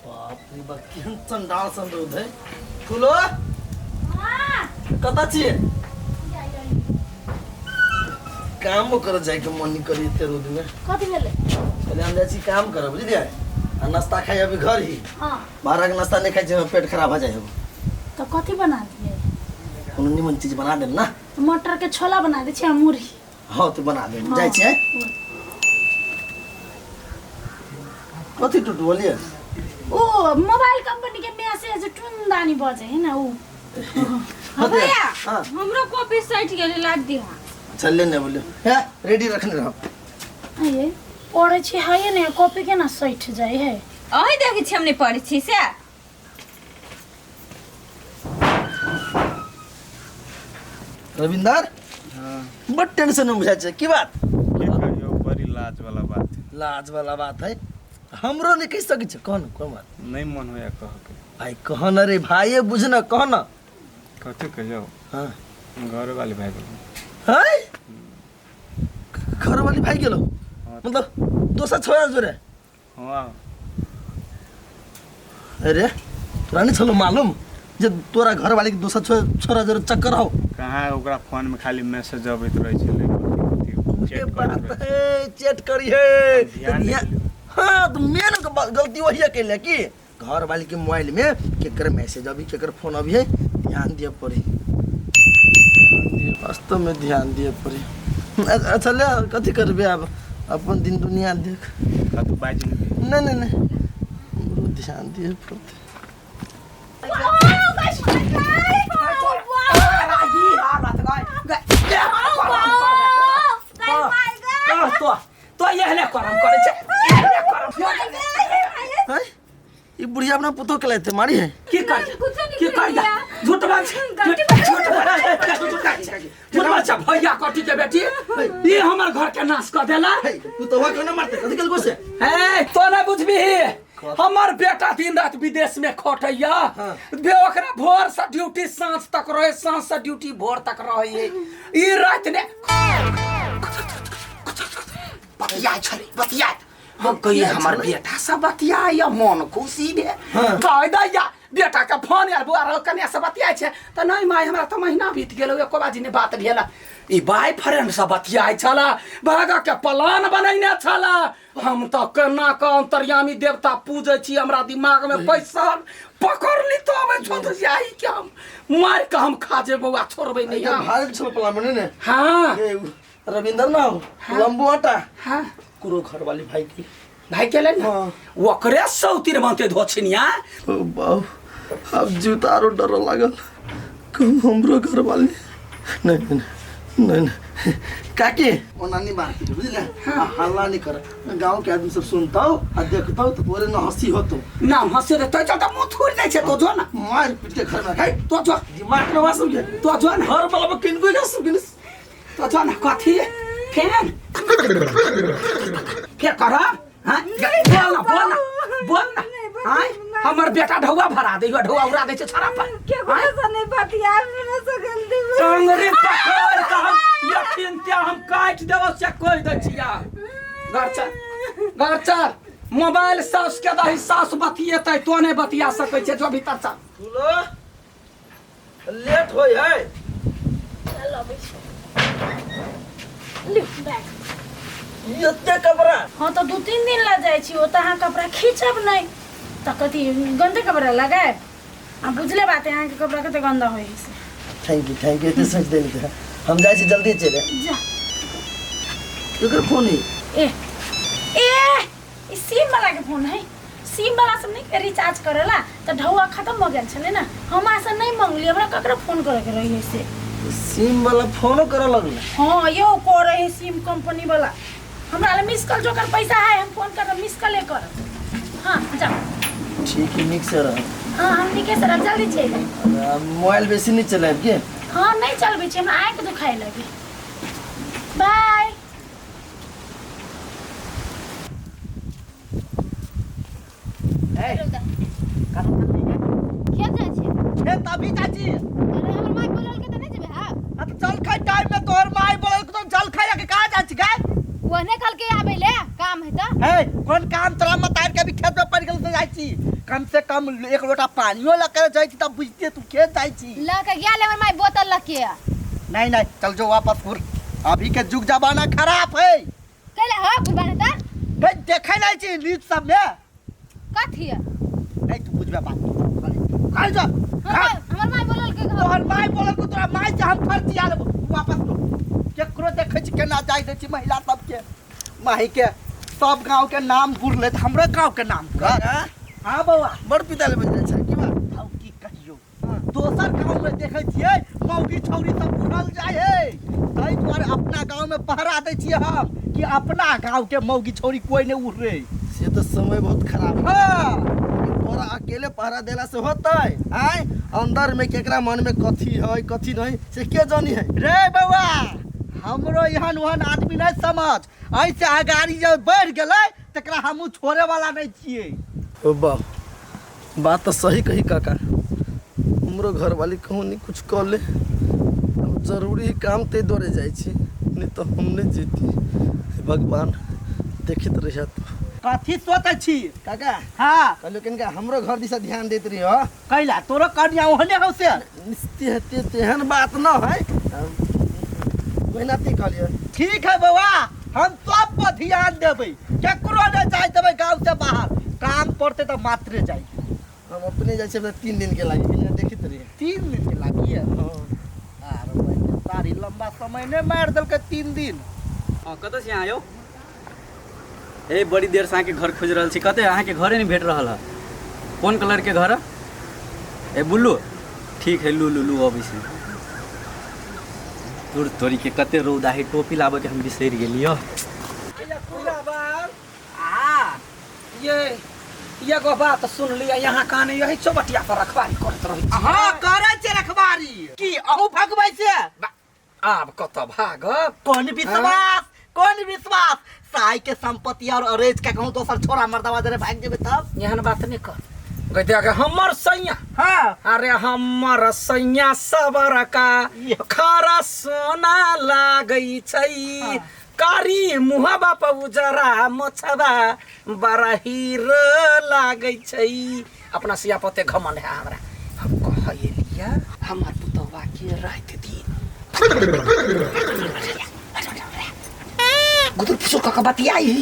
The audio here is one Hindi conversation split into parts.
बापरे बा केहन चंडाल सन दूध है फूलो कता छिए काम कर जाए के मन नहीं करी ते रोद में कथि भेले पहले हम जाई छी काम कर बुझ दिया आ नाश्ता खाई अभी घर ही हां बाहर के नाश्ता नहीं खाई जे पेट खराब हो जाए तो कथि बना दिए कोनो निमन चीज बना दे ना मटर के छोला बना दे छी मुरही हां तो बना दे जाई छी कथि टूट बोलिए ओ मोबाइल कंपनी के मैसेज टुंदानी बजे है ना ओ भैया हां हमरो कॉपी साइट गेले लाग दिहा चल ले बोलियो है रेडी रखने रहो आये पढ़े छी है ने कॉपी के ना सैठ जाए है अहि देखि छी हमने पढ़ी छी से रविंदर हाँ बड़ टेंशन में बुझाई छै की बात की कहियो बड़ी लाज वाला बात है। लाज वाला बात है हमरो नहीं कह सकै छै कौन कोन बात नहीं मन होया कह के भाई कह न रे भाई बुझ न कह न कथी कहियो हां घर वाली भाई बोल है घर वाली भाई गेलो हाँ। मतलब दोसर छोरा जोरे हां अरे तोरा नहीं छलो मालूम जे तोरा घर वाली के दोसर छोरा जोरे चक्कर हो कहाँ ओकरा फोन में खाली मैसेज अबैत रहे छै ये बात है चैट करी है ध्यान नहीं दियो। हाँ तो मेन गलती वही है कैले कि घर वाली के मोबाइल में केकर मैसेज अभी केकर फोन अभी है ध्यान दिए पड़ी वास्तव में ध्यान दिए पड़ी अच्छा ले कथी करबे अब अपन दिन दुनिया देख कतु बाज नहीं नहीं नहीं नहीं ध्यान दिए पड़ते तो यहले करम करे छे यहले करम हैं ये बुढ़िया अपना पुतो के लेते मारी है की कर झूठ बात झूठ बात भैया कटी के बेटी ये हमर घर के नाश कर देला पुतो को ना मारते कथी कल से है तो ना बुझबी हमर बेटा दिन रात विदेश में खटैया बे ओकरा भोर से ड्यूटी सांझ तक रहे सांझ से ड्यूटी भोर तक रहे ई रात ने बतिया हम कहिए हमर बेटा सब बतिया या मन खुशी भे कह दैया बेटा के फोन यार बुआ रह कन्या से बतिया छे त नहीं माय हमरा त महीना बीत गेलो एको बाजी ने बात भेला ई बाय फ्रेंड से बतिया छला भागा के प्लान बनैने छला हम त केना क अंतर्यामी देवता पूजे छी हमरा दिमाग में पैसा पकड़ ली तो अब छोड़ जाई के हम मार के हम खा जे बउआ छोड़बे नहीं हम भाग छल पला मने ने हां रविंदर ना लंबू आटा हां कुरो घर वाली भाई की भाई केले ना ओकरे सौतिर बनते धोछनिया बाऊ अब जुतारो डर लागल कहूँ हमरो घर वाली नहीं नहीं नहीं काकी वो नानी बात बुझले हल्ला नहीं कर गांव के आदमी सब सुनता आ देखता तो पूरे न हंसी होतो ना हंसे रे तो चटा मुंह थूर जाय छे तो जो ना मार पीट के घर में है तो जो दिमाग में वासम के तो जो ना हर बलबा किनको का सब गिनस तो जो ना कथी फैन के करा हां बोल ना हां हमर बेटा ढौआ भरा देगा ढौआ उड़ा दे छे छरा पर के कोसा नहीं बतिया मेरे से गलती टंगरी पकड़ के हम यकीन ते हम काट देबो से कोई द छिया घर चल मोबाइल सास के दही सास बतिएतै तो नहीं बतिया सकै छे जो भीतर चल सुनो लेट होय है चलो बैठो लिफ्ट बैग इते कपड़ा हाँ तो 2-3 दिन लग जाए छी ओ तहाँ कपड़ा खींचब नहीं तो कथी गंदे कपड़ा लगाए आ बुझले बात है यहाँ के कपड़ा कते गंदा होई से थैंक यू इतने सोच देने के हम जाए से जल्दी चले जा एकर फोन ही ए ई सिम वाला के फोन है सिम वाला सब नहीं रिचार्ज करेला तो ढौआ खत्म हो गेल छले ना हमरा से नहीं मांगली हमरा ककरा फोन करे के रही से सिम वाला फोनो करे लगल हाँ यो करे है सिम कंपनी वाला हमरा ले मिस कॉल जोकर पैसा है हम फोन कर मिस कॉल कर हाँ जाओ ठीक है मिक्स रहा हाँ हम निके सर जल्दी चल मोबाइल बेसी नहीं चलाए के हाँ नहीं चलबे छी हम आँख दुखाए लगे बाय तभी चाची हमर माय बोलल के त नहीं जेबे हां अब चल खाई टाइम में तोहर माई बोलल तो चल खाई के कहां जाची गाय वने कल के आबे ले काम है त है कौन काम तोरा मतार के भी खेत में पड़ गेल से जाइ छी कम से कम एक लोटा पानियो लेकर जाइ छी तब बुझते तू खेत जाइ छी लके गेल हमर माय बोतल लके नहीं नहीं चल जो वापस घुर अभी के जुग जमाना खराब है कैला हो बुबाने त बे देखे नहीं छी न्यूज सब में कथी है नहीं तू बुझबे बात खाई जा हमर माय बोलल के तोहर माय बोलल को तोरा माय से हम फर्जी आ वापस लो केकरो देखे छी केना जाय दे छी महिला सब के माही के सब गांव के नाम बुर ले हमरे गांव के नाम हां बौआ बड़ पिता ले बज छै की बात अब की कहियो दोसर गांव में देखे छियै मौगी छौरी सब बुढ़ल जाय है ताहि द्वारे अपना गांव में पहरा दे छियै हम कि अपना गांव के मौगी छौरी कोई नहीं उड़ रे से तो समय बहुत खराब है हां तोरा अकेले पहरा देला से होतै आय अंदर में केकरा मन में कथी है कथी नहीं से के जानी है रे बौआ हमरो यहाँ वहन आदमी नहीं समझ ऐसे अगाड़ी जब बढ़ गेलै तकरा हमू छोड़े वाला नहीं छियै ओ बाप बात तो सही कही काका हमरो घर वाली कहूँ नहीं कुछ कह ले अब जरूरी काम ते दौड़े जाए छी नहीं तो हम नहीं जीती भगवान देखित रह कथी सोचै छी काका हाँ कहलो किनका हमरो घर दिशा ध्यान देत रही हो कैला तोरो कन्या ओहने हो से निस्ते तेहन बात न है मेहनती कहलिए ठीक है बउआ हम सब पर ध्यान देबै केकरो नहीं जाय देबै गांव से बाहर काम पड़ते तो मात्रे जाय हम अपने जाए छे 3 दिन के लागी बिना देखित रही 3 दिन के लागी है अरे भाई तारी लंबा समय ने मार देल के 3 दिन कतऽ से आयो ए बड़ी देर से आके घर खोज रहल छी कते अहाँ के घरे नहीं भेट रहल है कौन कलर के घर ए बुल्लू ठीक है लू लू लू अबै छी तोर तोरी के कते रौदा है टोपी लाबे के हम बिसर गेलियो ये गो बात सुन लिया यहाँ काने यही चौबटिया पर रखवारी करत रही हां करे छे रखवारी की अहू भगबै से आब कत भाग कौन विश्वास साई के संपत्ति और अरेज के कहूं दोसर छोरा मर्दवा दे भाग जेबे तब यहाँ बात नहीं कर कहते कि हमर सैया हां अरे हमर सैया सबर का खरा सोना लागै छै कारी मुहबा पर उजरा मोछबा बड़ा हीरो लागै छै अपना सिया पते घमन है हमरा हम कहलिया हमर पुतवा के रात दिन गुदर पुसो का बतियाई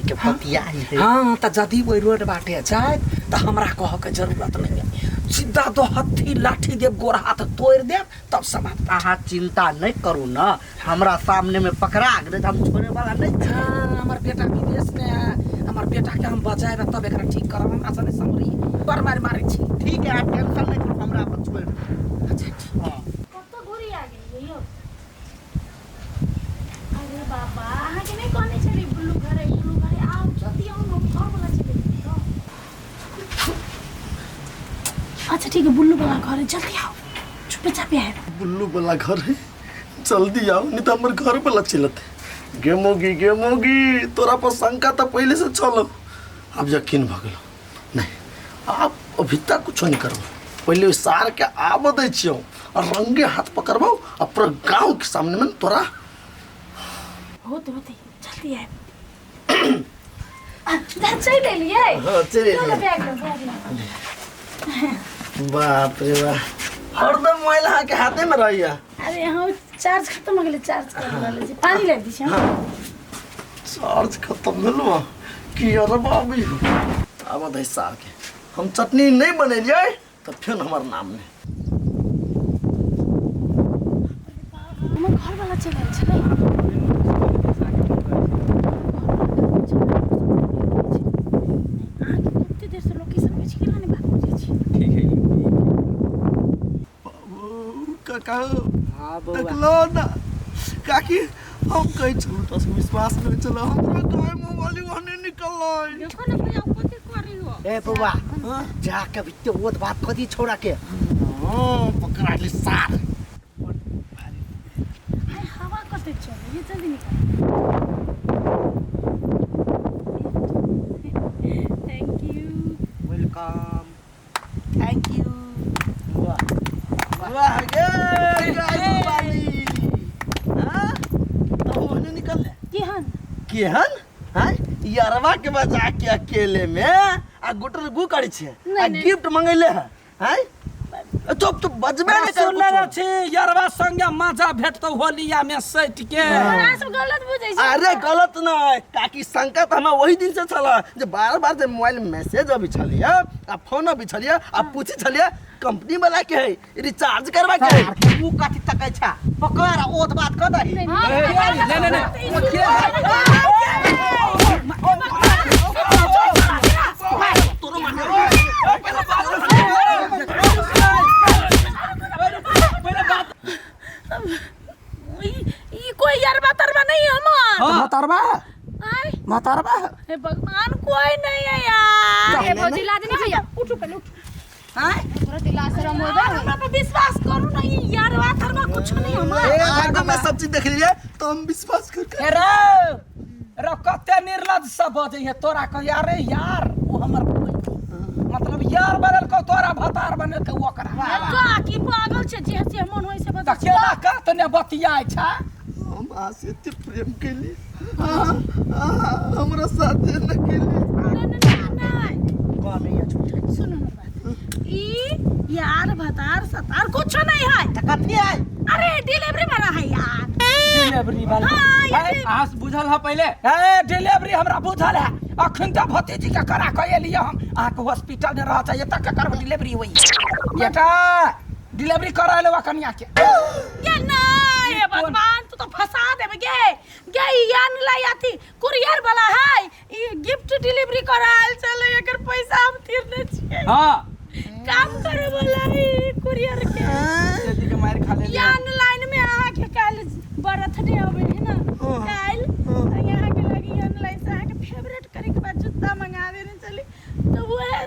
के बतियाई है हां त जदी ओइ रोड बाटे जाय त हमरा कह के जरूरत नहीं है सीधा दो हथी लाठी देव गोर हाथ तोड़ देव तब समाप्त अहाँ चिंता नहीं करू ना हमरा सामने में पकड़ा गए हम छोड़े वाला नहीं हमर बेटा विदेश में है हमर बेटा के हम बचाए तब एकरा ठीक करब हमरा सने समरी पर मारे छी ठीक है आप टेंशन नहीं करू हमरा पर छोड़ अच्छा ठीक हां कत घुरी आ गेली यो अरे बाबा अहाँ के नहीं कहने छली बुल्लू घरे आउ जल्दी आउ हम घर वाला चले तो अच्छा ठीक है बुल्लू वाला घर है जल्दी आओ चुपे चापे आए बुल्लू वाला घर है जल्दी आओ नहीं तो हमर घर वाला चिल्लत गे मोगी तोरा पर शंका तो पहले से चलो अब यकीन भ गेलो नहीं आप अभी तक कुछ नहीं करो पहले सार के आब दे छियो और रंगे हाथ पकड़बो और पूरा गांव के सामने में तोरा होते जल्दी आए चल ले लिए हां चले चलो बैग बाप रे बाप हरदम मोबाइल हाँ के हाथे में रहिया अरे हाँ चार्ज खत्म हो गए चार्ज कर रहले छी पानी ले दी छी चार्ज खत्म भेलो की अरे बाबी अब दे सार के हम चटनी नहीं बनेलिए तो फिर हमार नाम में हम घर वाला चले छले कितने देर से लोकेशन भेज के लाने बात पूछे छी ठीक है काका देखलो ना काकी हम कहे चलो तो विश्वास नहीं चलो हमरा गाय मोबाइल वहने निकल देखो ना भैया कथी करी हो ए बउआ जाके बित्ते ओत बात कथी छोड़ा के पकड़ा ली सार अरे हवा कते चले ये जल्दी निकल thank you welcome thank you वाह गे गाय वाली हां तो वहने निकल केहन केहन हां यारवा के बजा के अकेले में आ गुटर गु करै छै आ गिफ्ट मंगैले है हैं चुप तो बजबे नहीं कर सुनले छी यारवा संगे मजा भेटतो होलिया में सट के हमरा सब गलत बुझै छै अरे गलत नहीं काकी संकट हमें वही दिन से छला जे बार बार जे मोबाइल में मैसेज अभी छलिए आ फोन अभी छलिए आ पूछी छलिए कंपनी वाला के है रिचार्ज करवा के है तू कथी तकै छ पकड़ ओत बात क दही ई कोई यारवा तरवा नहीं हमर महतरबा आय महतरबा हे भगवान कोई नहीं है यार ए भौजी लाज नहीं भैया उठो पहले उठ हां थोड़ा दिला शर्म हो गया हमरा पे विश्वास करू नहीं यारवा तरवा कुछ नहीं हमर एक घंटा में सब चीज देख लिए तो हम विश्वास करके रे कते निर्लज सब बजे है तोरा कह यार यार वो हमर मतलब यार बनल को तोरा भतार बनल के ओकरा का की पागल छै जे से मन होय से बता त केला का तने बतियाय छ हम आसे ते प्रेम के लिए हमरा साथ न के लिए नहीं सुनो ना बात ई यार भतार सतार कुछ नहीं है कथी है अरे डिलीवरी वाला है यार डिलीवरी वाला हाँ, ये आस बुझल है पहले ए डिलीवरी हमरा बुझल है अखन त भतीजी के करा के एलिए हम आ के हॉस्पिटल में रह चाहिए तक कर डिलीवरी होई बेटा डिलीवरी करा लेवा कन्या के ये नहीं ये भगवान तू तो फंसा देबे गे यान लाई आती कुरियर वाला है ई गिफ्ट डिलीवरी कराल चलो एकर पैसा हम तीरने छिए हां काम करे वाला है कुरियर के जल्दी के मार खा ले यान लाइन में आ के काल बर्थडे होवे है ना काल तो यहाँ के लगी यान लाइन से आके फेवरेट करे के बाद जूता मंगा देने चली तो वो है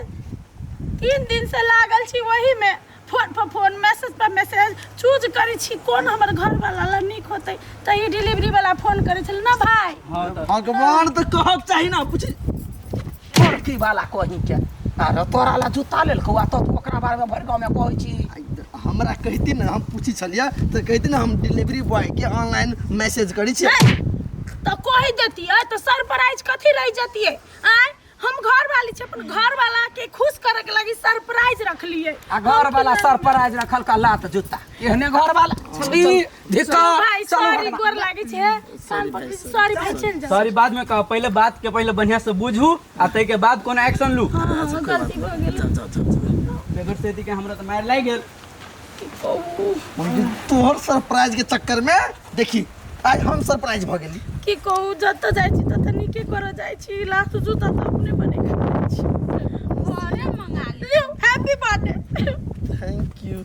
3 दिन से लागल छी वही में फोन पर फोन मैसेज पर मैसेज चूज करी छी कोन हमर घर वाला ला निक होतै त ई डिलीवरी वाला फोन करे छल ना भाई भगवान तो कहब चाही ना पूछी की वाला कहि के अरे तोरा ला जूता लेल खवा तो ओकरा बारे में भर गांव में कहै छी हमरा कहती ना हम पूछी छलिए तो कहती ना हम डिलीवरी बॉय के ऑनलाइन मैसेज करी छी तो कहि देती है तो सरप्राइज कथी रह जती है आय हम घर वाली छ अपन घर वाला के खुश करे के लगी सरप्राइज रख लिए आ घर वाला सरप्राइज रखल का लात जूता एहने घर वाला छी धिका भाई सॉरी गोर लागे छे सॉरी भाई चल जा सॉरी बाद में कह पहले बात के पहले बढ़िया से बुझू आ तै के बाद कोनो एक्शन लू हां गलती हो गेल बेगर से के हमरा त मार लाग गेल तोहर सरप्राइज के चक्कर में देखी आज हम सरप्राइज भ गेली की कहू जत जाइ छी तत नीके कर जाइ छी लास्ट जूता त अपने बने खा छी घरे मंगा ले हैप्पी बर्थडे थैंक यू